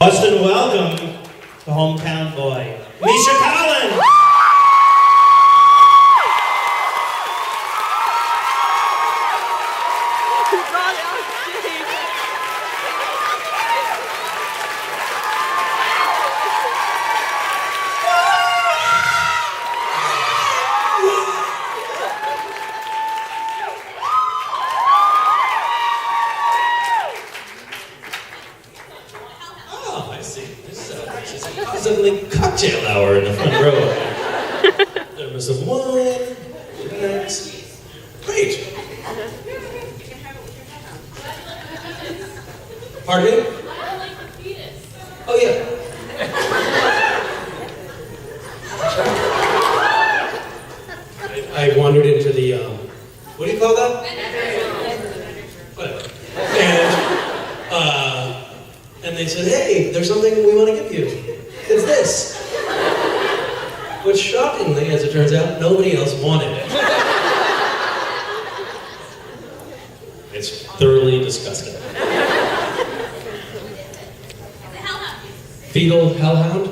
Boston, welcome the hometown boy, Misha Collins. Oh, I see. This is a positively cocktail hour in the front row. There was some wine. Relax. Great. Pardon me? Oh, yeah. I wandered into the, what do you call that? Whatever. And they said, hey, there's something we want to give you. It's this. Which shockingly, as it turns out, nobody else wanted it. It's thoroughly disgusting. Fetal hellhound?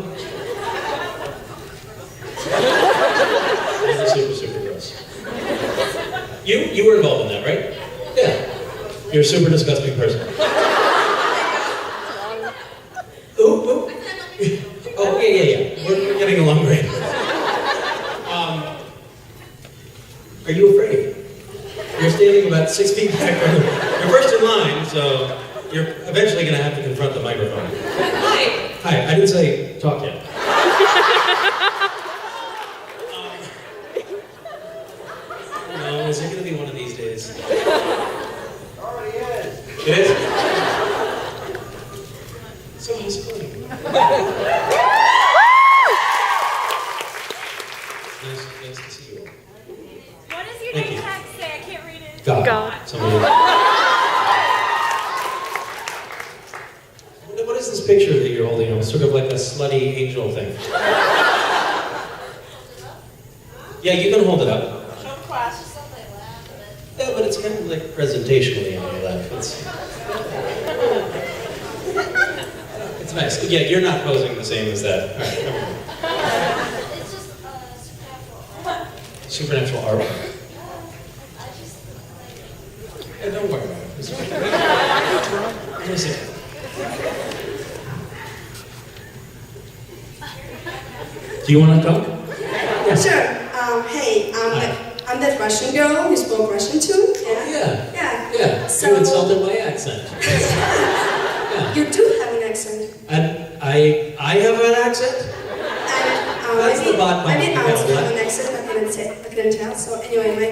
This is super gross. You were involved in that, right? Yeah. You're a super disgusting person. Ooh. Oh, yeah. We're getting along great. Are you afraid? You're standing about 6 feet back from you're first in line, so you're eventually going to have to confront the microphone. Hi, I didn't say talk yet. No, is it going to be one of these days? It already is. It is? So how's it going? Nice to see you all. What does your Thank name you. tag say? I can't read it. God. Somebody... What is this picture that you're holding? It's sort of like a slutty angel thing. Yeah, you can hold it up. Show class. Yeah, but it's kind of like presentationally on your left. It's nice. Yeah, you're not posing the same as that. All right, come on. It's just Supernatural art. Yeah, don't worry about it. It's okay. Let me see. Do you want to talk? Sure. Hey, I'm that Russian girl who spoke Russian too. Yeah. Yeah. So- You insulted my accent. Yeah. You do have an accent. And I have an accent? And That's the bot button. maybe I Yeah, also what? have an accent. I couldn't tell. So anyway, my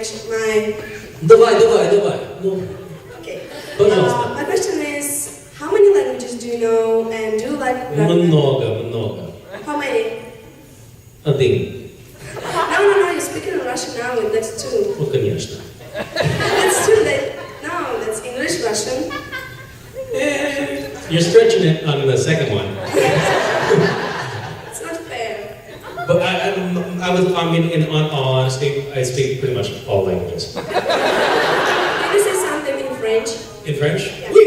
Давай. Ну, okay. пожалуйста. My question is, how many languages do you know, and do you like rap? Много. How many? Один. No. You're speaking in Russian now. That's two. Ну, конечно. That's two. No, that's English, Russian. You're stretching it on the second one. It's not fair. But in honesty, I speak pretty much all languages. Can you say something in French? In French? Yeah. Oui.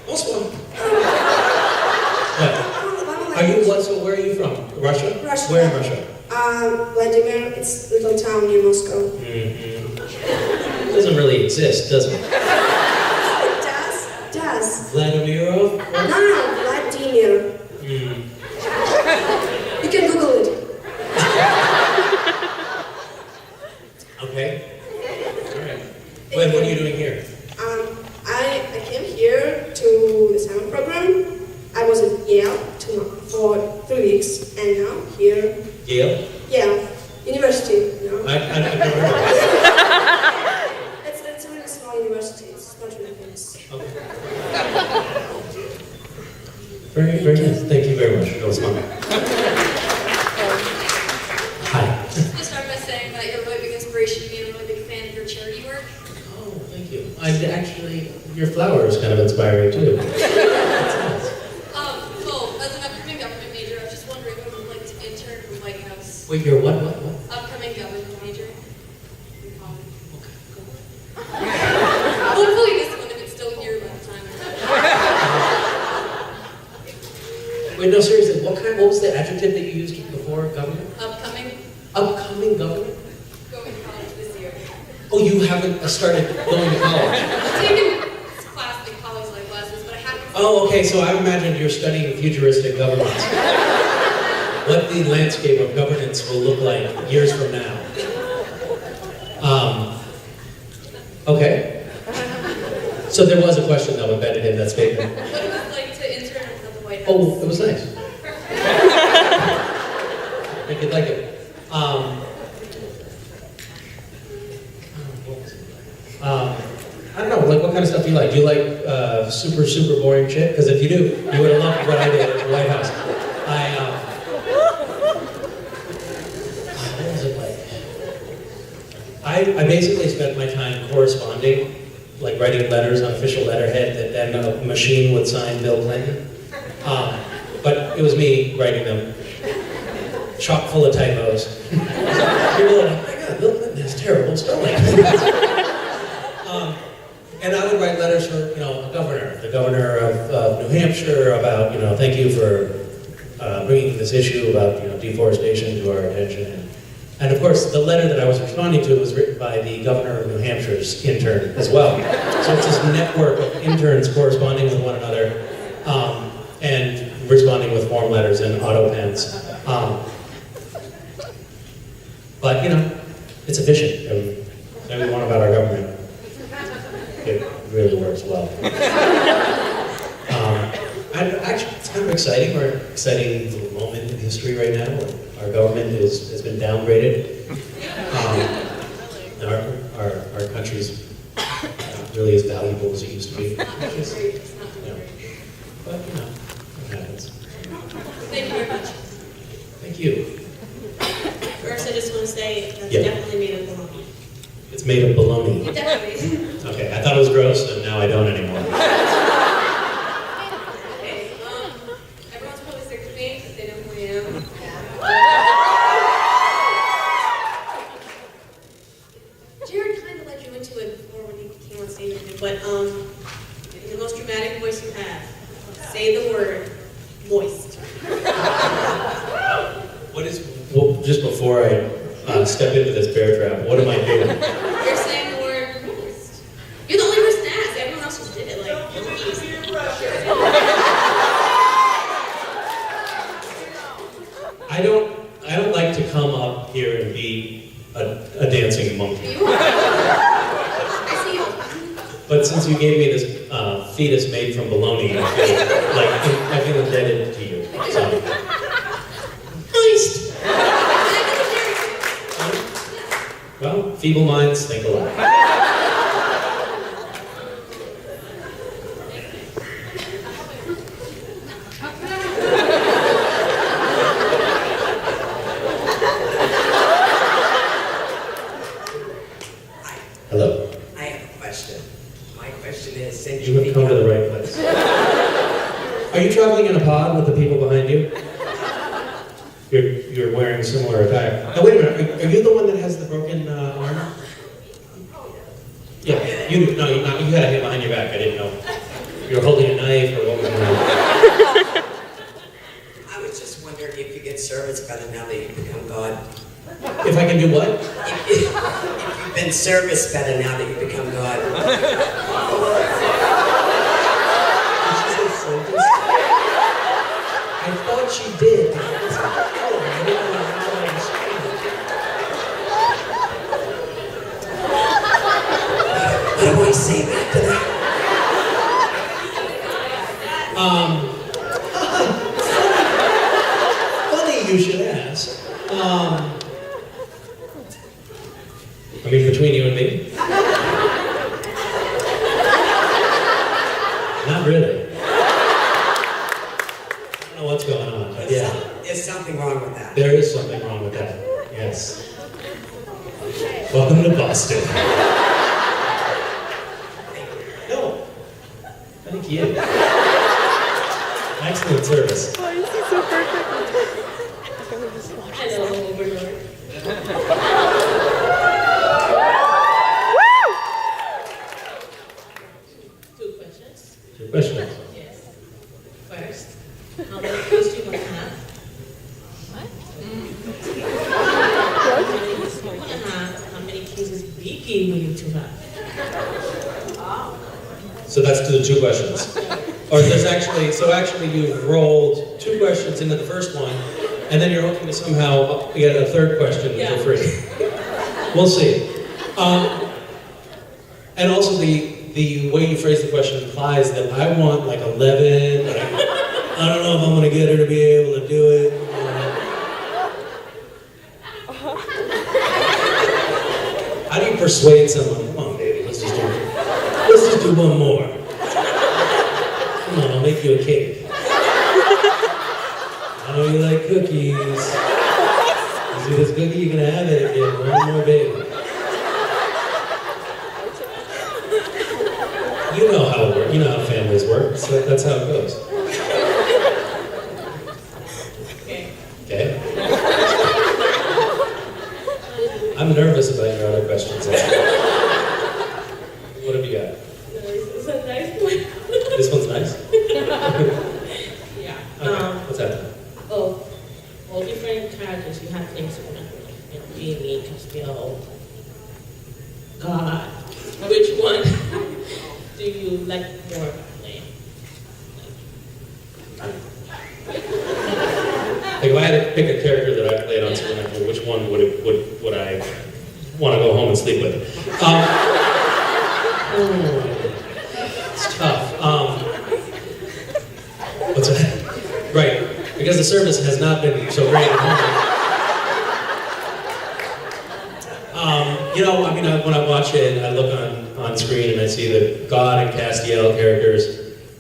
Bonsoir. What? Are you what? So where are you from? Russia? Russia. Where in Russia? Vladimir, it's a little town near Moscow. It doesn't really exist, does it? It does. Vladimirov? No, Vladimir. You can Google it. Okay. Alright. What are you doing here? I came here to the summer program. I was at Yale for 3 weeks, and now here. Yale? Yale University. You know. I've never heard of it. It's a really small university. It's not really famous. Okay. Very nice. Thank you very much. That was fun. Hi. Just start by saying that you're a really big inspiration to me and a really big fan of your charity work. Oh, thank you. Your flower is kind of inspiring too. That's nice. Well, as an upcoming government major, I was just wondering what it would like to intern from White House. Wait, you're what? Upcoming government major. Wait, no, seriously, what was the adjective that you used before governor? Upcoming. Upcoming governor? Going to college this year. Oh, you haven't started going to college? I'm taking class like college like classes, but I haven't. Oh, okay, so I imagined you're studying futuristic governance. What the landscape of governance will look like years from now. Okay. So there was a question though embedded in that statement. What it was like to intern at the White House. Oh, it was nice. I could like it. I don't know, like what kind of stuff do you like? Do you like super, super boring shit? Because if you do, you would have loved what I did at the White House. What was it like? I basically spent my time corresponding, like writing letters on official letterhead that then a machine would sign Bill Clinton. But it was me writing them, chock full of typos. People are like, oh my God, Bill Clinton has terrible spelling. And I would write letters for, the governor of New Hampshire about, thank you for bringing this issue about, deforestation to our attention. And of course, the letter that I was responding to was written by the governor of New Hampshire's intern as well. So it's this network of interns corresponding with one another and responding with form letters and auto pens. But, it's efficient. Every one about our government. It really works well. Actually, it's kind of exciting. We're an exciting little moment in history right now. Our government has been downgraded. Our country's not really as valuable as it used to be. But, it happens. Thank you very much. Thank you. First, I just want to say that's Yeah. definitely made of bologna. It's made of bologna. Definitely. Okay, I thought it was gross, and now I don't anymore. Okay, everyone's probably sick of me because they know who I am. Jared kind of led you into it before when he came on stage with you, but the most dramatic voice you have, say the word moist. Well, just before I step into this bear trap, what am I doing? You're saying the word moist. You're the only person to ask. Everyone else just did it. Like, I don't like to come up here and be a dancing monkey. You are. I see you. But since you gave me this fetus made from bologna, I feel indebted to you. So. Moist. Well, feeble minds think alike. Hello. I have a question. My question is, since You have come to the right place. Are you traveling in a pod with the people behind you? You're wearing similar attire. Now wait a minute, are you the one that has the broken arm? Yeah, you do. No, you had a hand behind your back. I didn't know. You were holding a knife or what was going on? I was just wondering if you get service better now that you've become God. If I can do what? If you've been serviced better now that you've become God. Did she say service? I thought she did. I was like, oh, I didn't know how to understand it. What do I say back to that? Funny you should ask. I mean, between you and me? Not really. I don't know what's going on, but yeah. There's something wrong with that. There is something wrong with that. Yes. Welcome to Boston. No. Thank you. Excellent service. Hello, Overlord. Two questions. Your question. Yes. First, how many kids do you sneaky when you too much. So that's to the 2 questions. Or there's actually, so actually you've rolled 2 questions into the first one, and then you're hoping to somehow get a 3rd question Yeah. for free. We'll see. And also the way you phrase the question implies that I want like 11, like, I don't know if I'm gonna get her to be able to do it. How do you persuade someone? Come on, baby, let's just do one more. Come on, I'll make you a cake. I know you like cookies. You see this cookie? You can have it if you have one more baby. You know how it works. You know how families work. So that's how it goes. Okay. Okay? I'm nervous about your other questions. What have you got? No, this is a nice one. This one's nice. Yeah. Okay. What's happening? Oh, all different characters, you have things in them. You know, Jimmy, Castillo, God. Which one do you like more playing? Like if I had to pick a character that I played on Supernatural, which one would I want to go home and sleep with? It's tough. What's that? Right, because the service has not been so great at home. You know, I mean, when I watch it, I look on screen and I see the God and Castiel characters.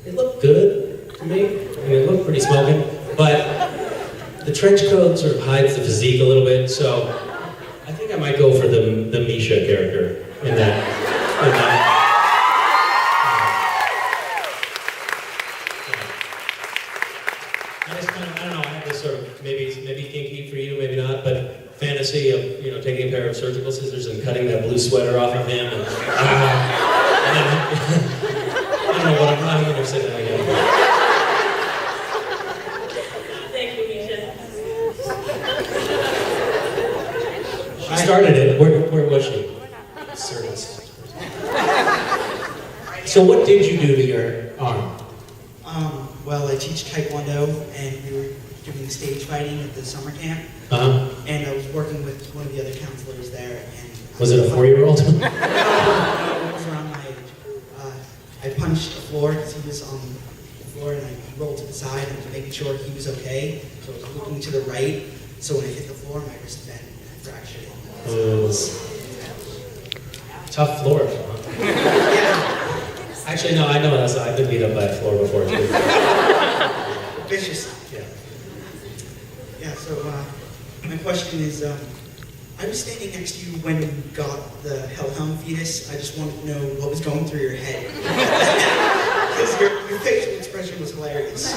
They look good to me. I mean, they look pretty smoking, but the trench coat sort of hides the physique a little bit, so I think I might go for the Misha character in that. I just kind of, I don't know, I have this sort of, maybe kinky for you, maybe not, but fantasy of, you know, taking a pair of surgical scissors and cutting that blue sweater off of him, and then, I don't know what I'm going to say that again. Thank you, Misha. She started it. Where was she? Service. So what did you do to your arm? Well, I teach Taekwondo, and we were doing stage fighting at the summer camp, Uh-huh. and I was working with one of the other counselors there, and... Was it a 4-year-old? No, he was around my age. I punched the floor because he was on the floor, and I rolled to the side and was making sure he was okay, so I was looking to the right, so when I hit the floor, my wrist bent, and I fractured it. So it was... Tough floor. Huh? Yeah, Actually, no, I know that's. I've been beat up by a floor before too. vicious. Yeah. Yeah, so my question is, I was standing next to you when you got the hellhound fetus. I just wanted to know what was going through your head. Because your facial expression was hilarious.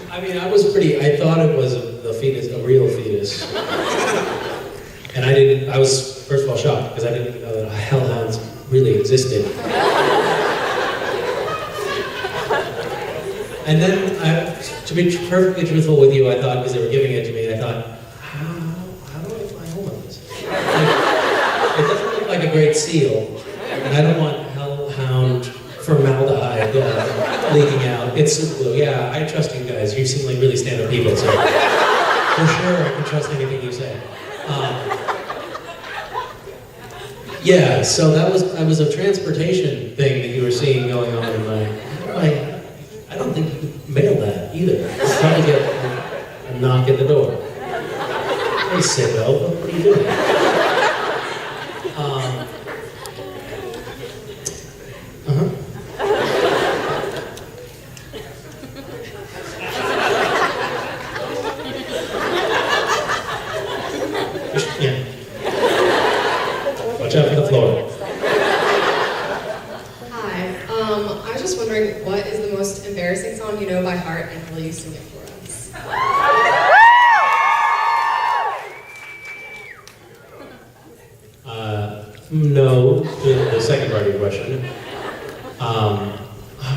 I mean, I thought it was a fetus, a real fetus. And I was, first of all, shocked because I didn't know that hellhounds really existed. And then, to be perfectly truthful with you, I thought, because they were giving it to me, I thought, how do I fly home on this? Like, it doesn't look like a great seal, and I don't want hellhound formaldehyde leaking out. It's super glue. Yeah, I trust you guys. You seem like really stand-up people, so for sure I can trust anything you say. Yeah, so that was a transportation thing that you were seeing going on in my. I don't think you could mail that either. It's hard to get a knock at the door. Hey, sicko, what are you doing? Yeah. Watch out for the floor. Hi. I was just wondering, what is the most embarrassing song you know by heart, and will you sing it for us? No, to the second part of your question. Oh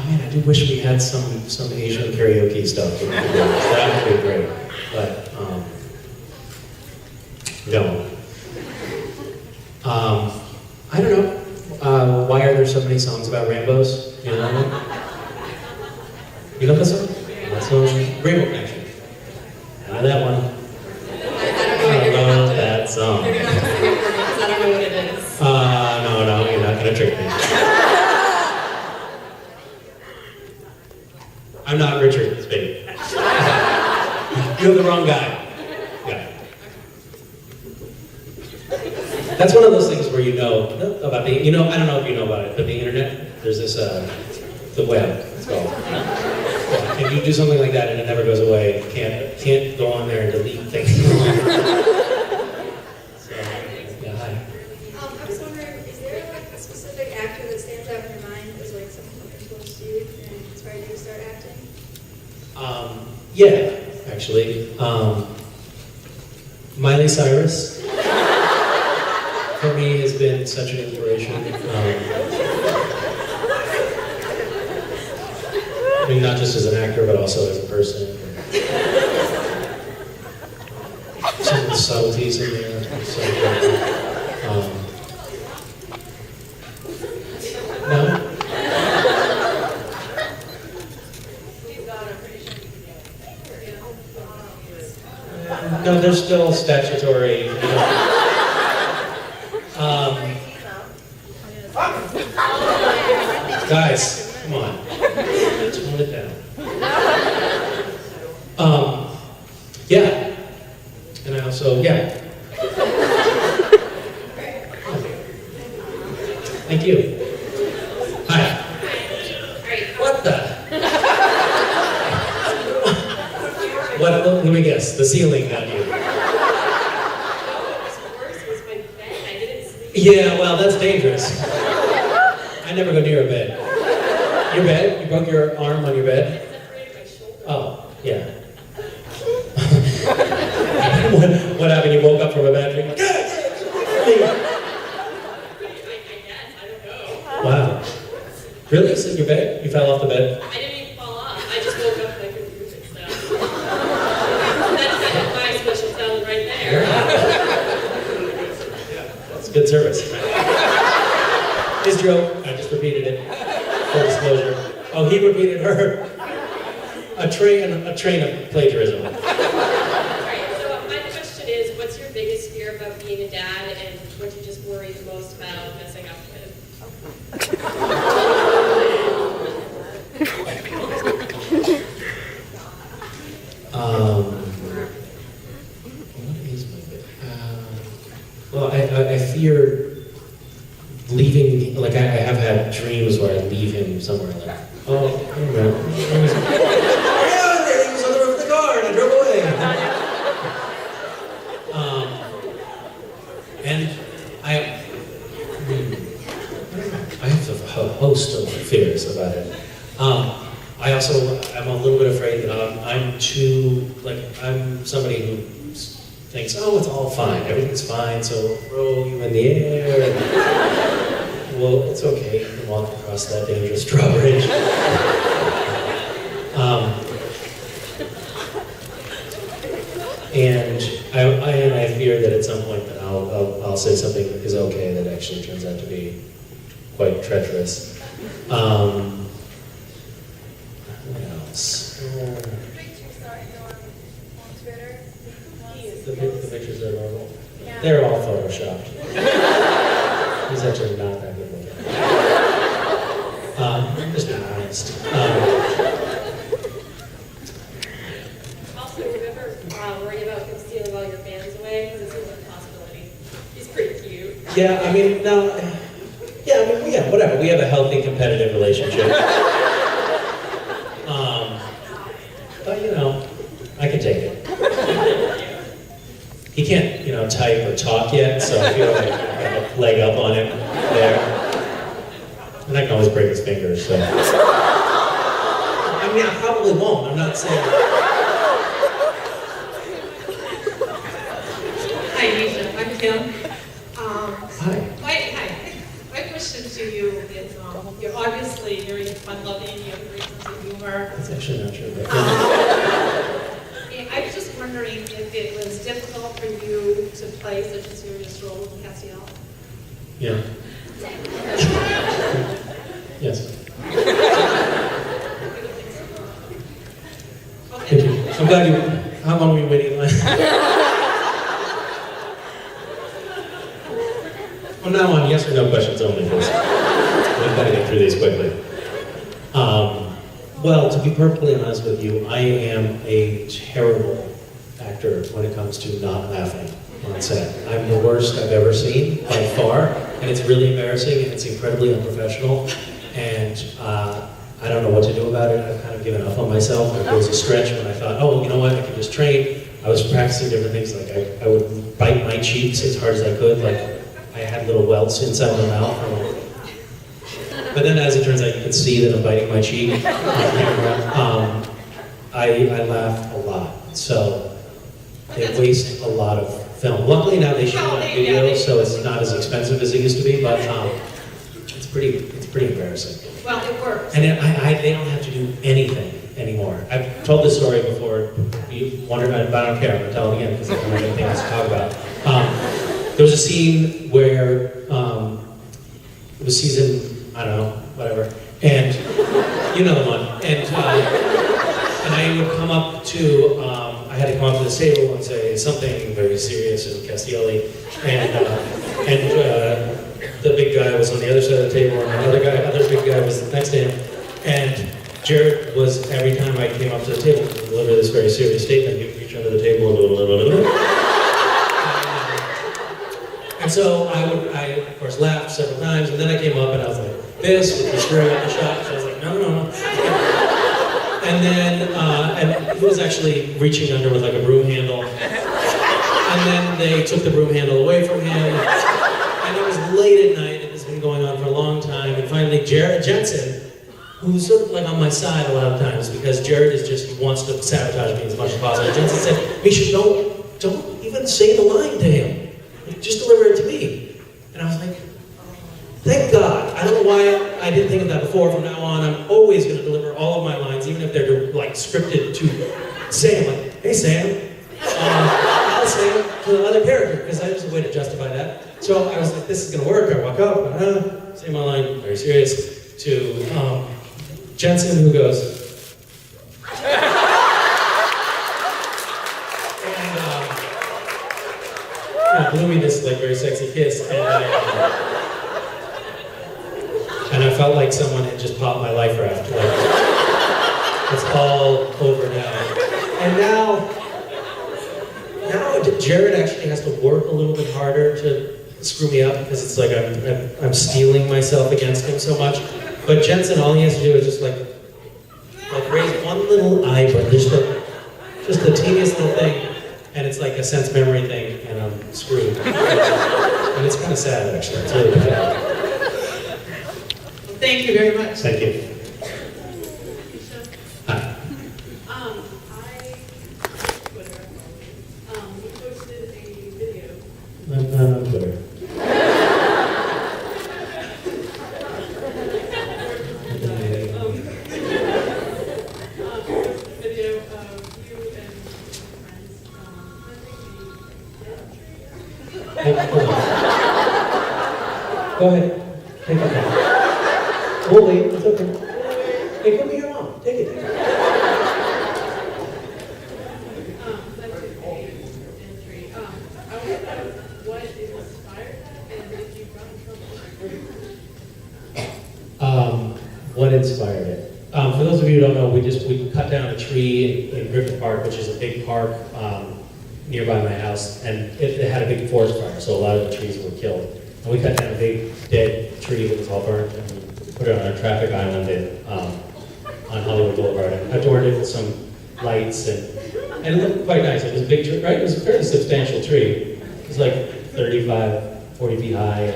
man, I do wish we had some Asian karaoke stuff. That would be great. But no. there's so many songs about rainbows? You know that one? You know that song? That song? Rainbow Connection. I know that one. I don't know. I love that song. You're gonna have to sing it for me because I don't know what it is. No, you're not gonna trick me. I'm not Richard Spade. You have the wrong guy. Yeah. That's one of those things where you know about the, I don't know if you know about it, but the internet, there's this, the web, it's called. If you do something like that and it never goes away, you can't go on there and delete things. So, yeah, hi. I was wondering, is there like a specific actor that stands out in your mind as like someone who influenced you and inspired you to start acting? Yeah, actually. Miley Cyrus, for me, has been such an inspiration. I mean, not just as an actor, but also as a person. Some of the subtleties in there. Are so good. No? No, there's still statutory. Guys, come on. Tone it down. Yeah. And I also, yeah. Thank you. Hi. What the? What? Let me guess. The ceiling got you. Yeah, well, that's dangerous. I never go near a bed. Your bed? You broke your arm on your bed? Oh, yeah. What happened? You woke up from a bed and you're like, wow. Really? Sit in your bed? You fell off the bed? I didn't even fall off. I just woke up and I couldn't move it, so. That's my special talent right there. That's good service. His joke, I just repeated it. Full disclosure. Oh, he repeated her. A train of plagiarism. Alright, so my question is, what's your biggest fear about being a dad and what you just worry the most about messing up with? What is my big? Well, I fear leaving. Like I have had dreams where I leave him somewhere. Like, oh, I don't know. Yeah, there he was on the roof of the car, and I drove away. And I have a host of fears about it. I'm a little bit afraid that I'm somebody who thinks, oh, it's all fine, everything's fine, so we'll throw you in the air, and, well, it's okay, you can walk across that dangerous drawbridge. And I fear that at some point that I'll say something that is okay that actually turns out to be quite treacherous. What else? The pictures are normal. They're all photoshopped. He's actually not that good looking. Just being honest. Also, have you ever worried about him stealing all your fans away? Because it seems like a possibility. He's pretty cute. Yeah, I mean, whatever. We have a healthy competitive relationship. But, I can take it. He can't, type or talk yet, so I feel like I have a leg up on him there. And I can always break his fingers, so. I mean, I probably won't. I'm not saying. Hi, Misha. I'm Kim. Hi. My question to you is, you're obviously very fun-loving, you have a great sense of humor. That's actually not true. But I was just wondering if it was difficult for you to play such a serious role in Castiel. yeah. From now on, yes or no questions only, please. We've got to get through these quickly. Well, to be perfectly honest with you, I am a terrible actor when it comes to not laughing on set. I'm the worst I've ever seen, by far, and it's really embarrassing and it's incredibly unprofessional, and I don't know what to do about it. I've kind of given up on myself. There was a stretch when I thought, oh, you know what, I can just train. I was practicing different things, like I would bite my cheeks as hard as I could, like I had little welts inside my mouth. But then as it turns out, you can see that I'm biting my cheek on camera. I laugh a lot, so they waste a lot of film. Luckily now they shoot on video, so it's not as expensive as it used to be, but it's pretty embarrassing. Well, it works. And they don't have to do anything anymore. I've told this story before. You wondered, I don't care, I'm going to tell it again because I don't have anything else to talk about. There was a scene where it was season, I don't know, whatever, and you know the one. And I would come up to, I had to come up to the table and say something very serious in Castielli, and the big guy was on the other side of the table, and other big guy was next to him, and Jared was, every time I came up to the table to deliver this very serious statement, he would reach under the table and and so I, of course, laughed several times, and then I came up and I was like, this, with the screwing up the shot, so I was like, no. And then, and he was actually reaching under with like a broom handle, and then they took the broom handle away from him, and it was late at night, it has been going on for a long time, and finally Jared Jensen, who's sort of like on my side a lot of times, because Jared is just, he wants to sabotage me as much as possible. Jensen said, Misha, don't even say the line to him. Just deliver it to me. And I was like, thank God. I don't know why I didn't think of that before. From now on, I'm always going to deliver all of my lines, even if they're like scripted to Sam. Like, hey Sam. I'll say it to the other character, because there's a way to justify that. So I was like, this is going to work. I walk up, say my line, very serious, to Jensen, who goes, blew me this like very sexy kiss, and I felt like someone had just popped my life raft. Like, it's all over now. And now Jared actually has to work a little bit harder to screw me up, because it's like I'm steeling myself against him so much. But Jensen, all he has to do is just like raise one little eyebrow, just the teeniest little thing. And it's like a sense memory thing, and I'm screwed. And it's kind of sad, actually. It's really bad. Well, thank you very much. Thank you. Hi. We posted a video. I'm not on Twitter. Video of you and friends. Hey, hold on. Go ahead. Take it down. We'll wait. It's okay. Hey, come here, Mom. Take it. That's it, A and 3. I want to know what inspired that, and if you got in trouble. What inspired it? For those of you who don't know, we cut down a tree in Griffith Park, which is a big park nearby my house, and it had a big forest fire, so a lot of the trees were killed. And we cut down a big dead tree that was all burnt, and we put it on a traffic island on Hollywood Boulevard. And adorned it with some lights, and it looked quite nice. It was a big tree, right? It was a fairly substantial tree. It was like 35, 40 feet high,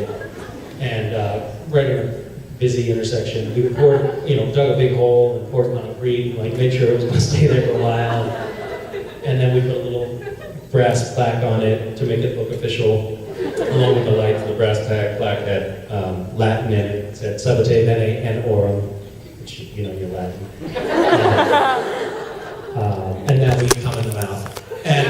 and right in a busy intersection. We poured, dug a big hole and poured concrete, like made sure it was going to stay there for a while. And then we put a little brass plaque on it to make it look official, along with the lights. The brass plaque had Latin in it. It said "Sabate bene and orum," which you're Latin. And now we come in the mouth. And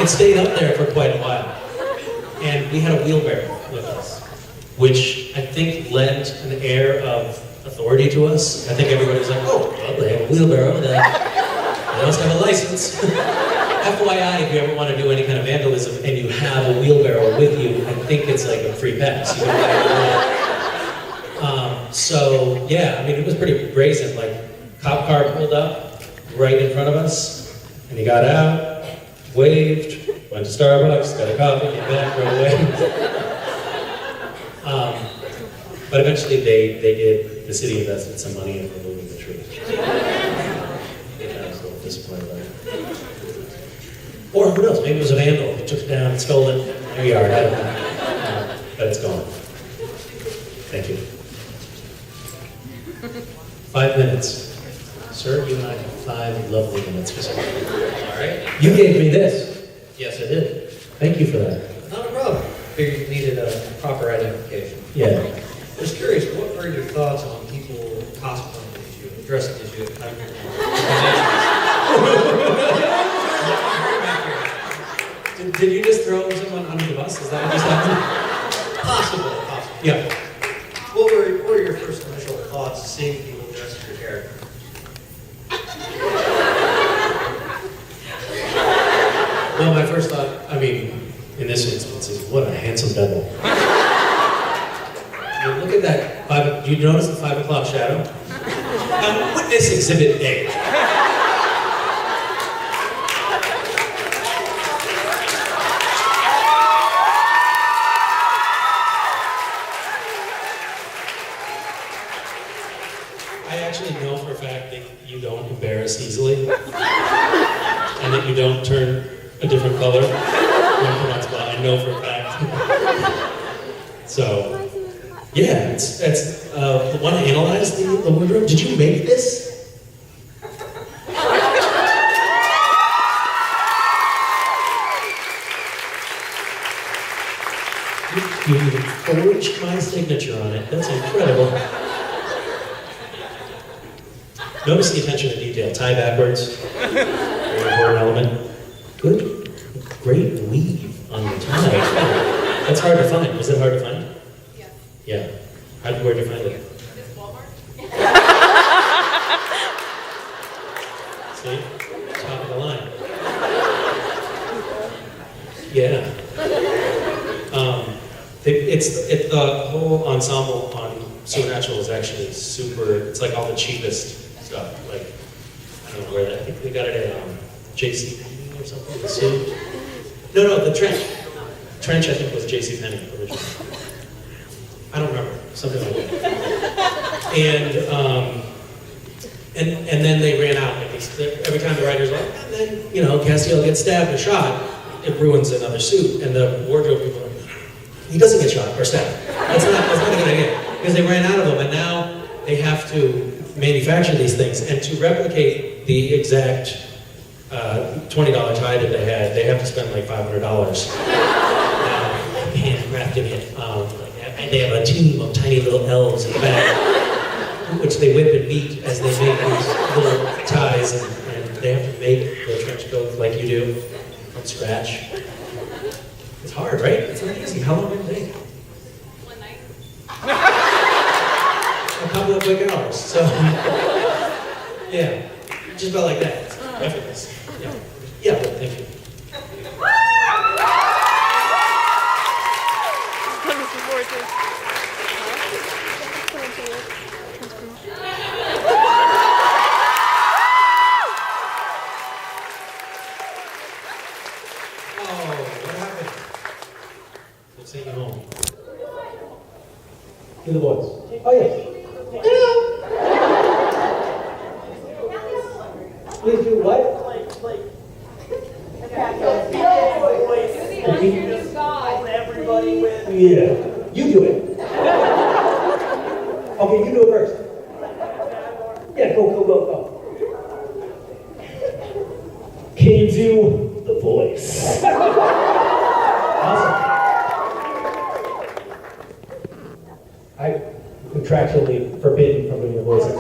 it stayed up there for quite a while. And we had a wheelbarrow with us, which I think lent an air of authority to us. I think everybody's like, oh, well, they have a wheelbarrow, they must have a license. FYI, if you ever want to do any kind of vandalism and you have a wheelbarrow with you, I think it's like a free pass. You don't so, yeah, I mean, it was pretty brazen. Like, cop car pulled up right in front of us, and he got out, waved, went to Starbucks, got a coffee, came back, drove away. But eventually the city invested some money in removing the tree. I was a little disappointed about it. Or who knows, maybe it was a vandal who took it down, stole it, there you are, I don't know. But it's gone. Thank you. 5 minutes. Sir, you and I have 5 lovely minutes. All right. You gave me this. Yes, I did. Thank you for that. Not a problem. Figured you needed a proper identification. Yeah. Just curious, what are your thoughts on people cosplaying as you, dressing as you? Did you just throw someone under the bus? Is that what just happened? Possible. Yeah. What were your first initial thoughts seeing people dress as your character? Well, my first thought, I mean, in this instance, is what a handsome devil. Look at that. Do you notice the 5 o'clock shadow? Witness Exhibit A. I actually know for a fact that you don't embarrass easily, and that you don't turn a different color when put on spot. I know for a fact. So, yeah, it's want to analyze the wardrobe? Did you make this? You even forged my signature on it. That's incredible. Notice the attention to detail. Tie backwards. Very important element. Good. Great weave on the tie. That's hard to find. Was it hard to find? Yeah. Where'd you find it? This Walmart? See? Top of the line. Yeah. It's the whole ensemble on Supernatural is actually super. It's like all the cheapest stuff. Like, I don't know where I think they got it at JCPenney or something. The suit. No, the trench. Trench, I think, was JCPenney originally. I don't remember. Something like that. And then they ran out. Like every time the writer's like, and then Castiel gets stabbed or shot, it ruins another suit. And the wardrobe people are like, he doesn't get shot or stabbed. That's not a good idea. Because they ran out of them, and now they have to manufacture these things. And to replicate the exact $20 tie that they have to spend like $500 handcrafting it. And they have a team of tiny little elves in the back, which they whip and beat as they make these little ties, and they have to make the trench coat like you do from scratch. It's hard, right? It's not easy. How long did it take? One night. A couple of quick hours. So, yeah, just about like that. It's effortless. Yeah, well, thank you. Take you home. To the boys. Oh, yes. Please do what? Everybody with. Yeah. You do it. Okay, you do it first. Yeah, go. Can you do the voice? Awesome. I'm contractually forbidden from doing the voices. Yeah.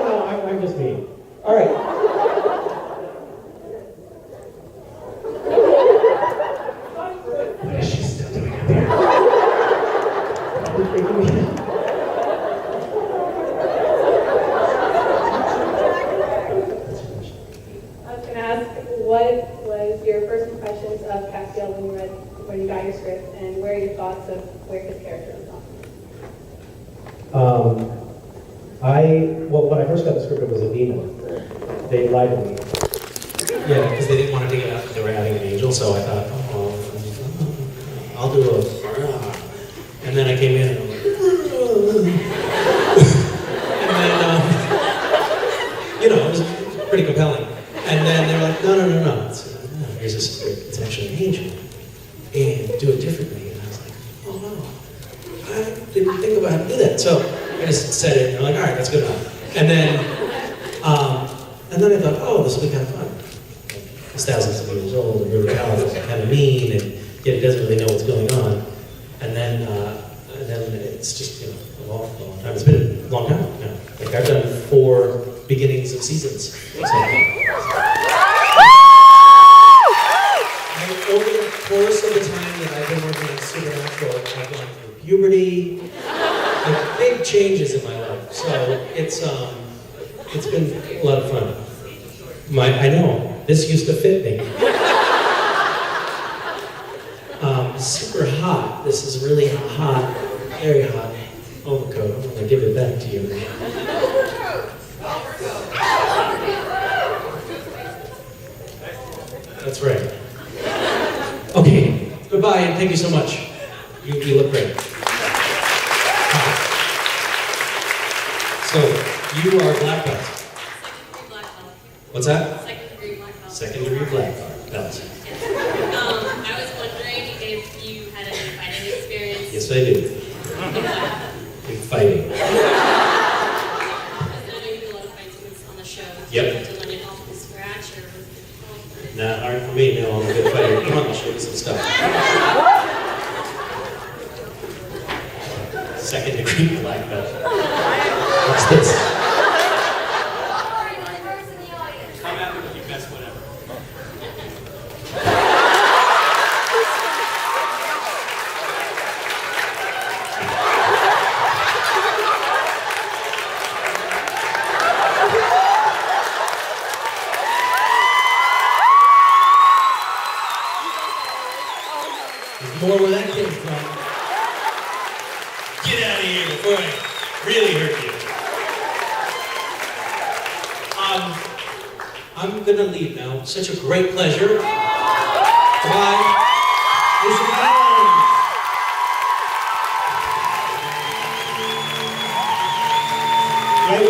No, I'm just mean. All right. What is she still doing up here? where his character was off. Well, when I first got the script, it was a demon. They lied to me. Yeah, because they didn't want to take it out. They were adding an angel, so I thought, I'll do a. And then I came in and I'm like, and then, it was pretty compelling. And then they were like, no. Here's a script. It's actually an angel, and do it differently. And I was like, oh no, I didn't think about how to do that. So I just said it, and they're like, all right, that's good enough. And then I thought, oh, this will be kind of fun. It's thousands of years old, and really powerful, and kind of mean, and yet it doesn't really know what's going on. And then it's just, a long time. It's been a long time now. Like I've done 4 beginnings of seasons. So, and over the course of the time that I've been working on Supernatural, I've gone through puberty, like big changes in my life. So it's been a lot of fun. I know, this used to fit me. Super hot. This is really hot, very hot overcoat. I'm gonna give it back to you. That's right. Okay, goodbye and thank you so much. You look great. So, you are black belt. Second-degree black belt. What's that? Second-degree black belt. Second-degree black belt. I was wondering if you had any fighting experience. Yes, I do. Big fighting. I know you do a lot of fights on the show. Yep. Did you have to learn it off from scratch, or was it difficult? Not hard for me, no, I'm a good fighter. Come on, I'll show you some stuff. Second-degree black belt. What's this? Come out with your best whatever. There's more where that came from. Get out of here before I really hurt you. I'm gonna leave now. Such a great pleasure. Bye. Misha. Right,